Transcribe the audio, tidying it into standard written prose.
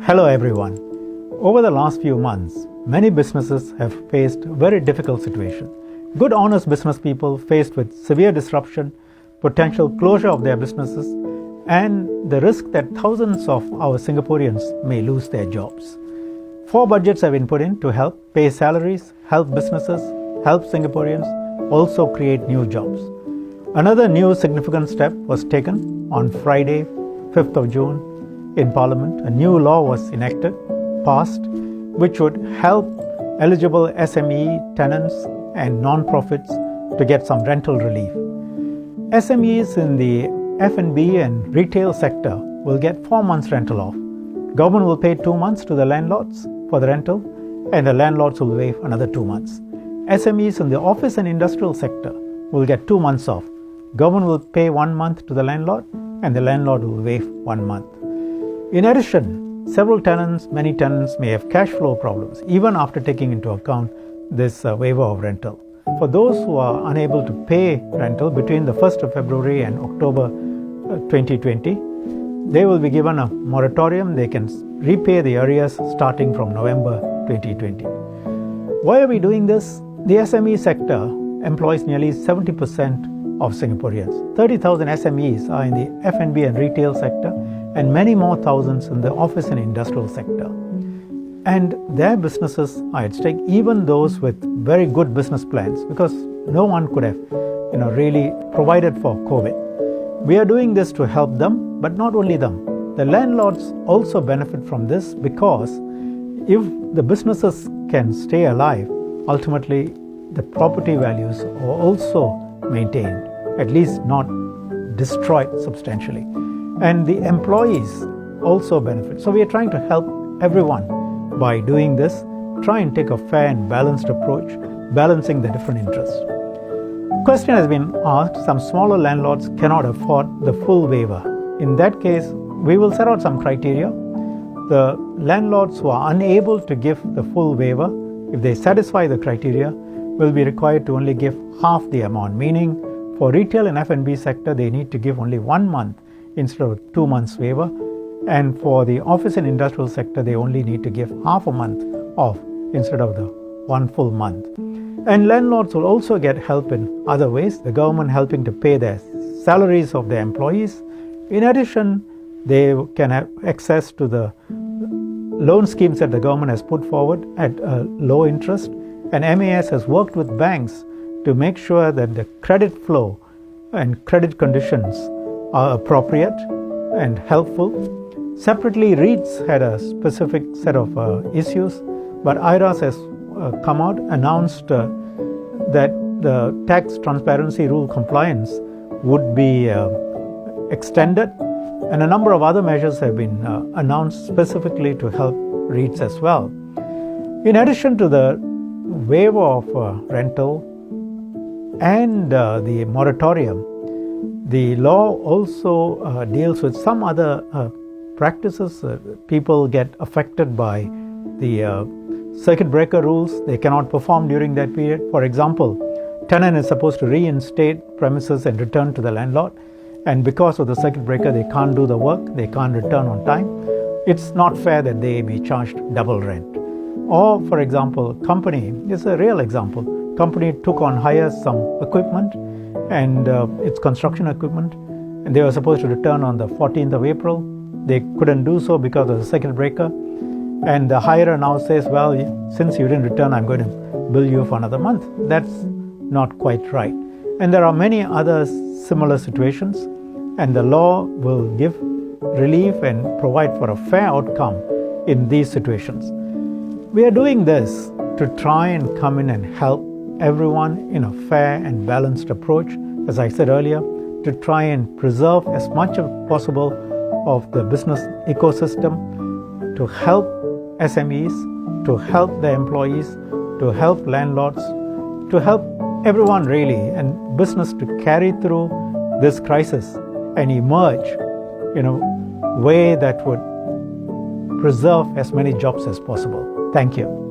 Hello everyone. Over the last few months, many businesses have faced a very difficult situation. Good, honest business people faced with severe disruption, potential closure of their businesses, and the risk that thousands of our Singaporeans may lose their jobs. 4 budgets have been put in to help pay salaries, help businesses, help Singaporeans, also create new jobs. Another new significant step was taken on Friday, 5th of June, in Parliament. A new law was enacted, passed, which would help eligible SME tenants and non-profits to get some rental relief. SMEs in the F&B and retail sector will get 4 months rental off. Government will pay 2 months to the landlords for the rental, and the landlords will waive another 2 months. SMEs in the office and industrial sector will get 2 months off. Government will pay 1 month to the landlord, and the landlord will waive 1 month. In addition, many tenants may have cash flow problems even after taking into account this waiver of rental. For those who are unable to pay rental between the 1st of February and October 2020, they will be given a moratorium. They can repay the arrears starting from November 2020. Why are we doing this? The SME sector employs nearly 70% of Singaporeans. 30,000 SMEs are in the F&B and retail sector, and many more thousands in the office and industrial sector. And their businesses are at stake, even those with very good business plans, because no one could have really provided for COVID. We are doing this to help them, but not only them. The landlords also benefit from this, because if the businesses can stay alive, ultimately the property values are also maintained, at least not destroyed substantially. And the employees also benefit. So we are trying to help everyone by doing this, try and take a fair and balanced approach, balancing the different interests. Question has been asked, some smaller landlords cannot afford the full waiver. In that case, we will set out some criteria. The landlords who are unable to give the full waiver, if they satisfy the criteria, will be required to only give half the amount, meaning for retail and F&B sector, they need to give only 1 month instead of 2 months waiver. And for the office and industrial sector, they only need to give half a month off instead of the 1 full month. And landlords will also get help in other ways, the government helping to pay their salaries of their employees. In addition, they can have access to the loan schemes that the government has put forward at a low interest. And MAS has worked with banks to make sure that the credit flow and credit conditions are appropriate and helpful. Separately, REITs had a specific set of issues, but IRAS has come out, announced that the tax transparency rule compliance would be extended, and a number of other measures have been announced specifically to help REITs as well. In addition to the waiver of rental and the moratorium, the law also deals with some other practices. People get affected by the circuit breaker rules. They cannot perform during that period. For example, tenant is supposed to reinstate premises and return to the landlord, and because of the circuit breaker, they can't do the work, they can't return on time. It's not fair that they be charged double rent. Or, for example, company is a real example. Company took on hire some equipment, and it's construction equipment, and they were supposed to return on the 14th of April. They couldn't do so because of the circuit breaker, and the hirer now says, well, since you didn't return, I'm going to bill you for another month. That's not quite right. And there are many other similar situations, and the law will give relief and provide for a fair outcome in these situations. We are doing this to try and come in and help everyone in a fair and balanced approach, as I said earlier, to try and preserve as much as possible of the business ecosystem, to help SMEs, to help the employees, to help landlords, to help everyone really, and business to carry through this crisis and emerge in a way that would preserve as many jobs as possible. Thank you.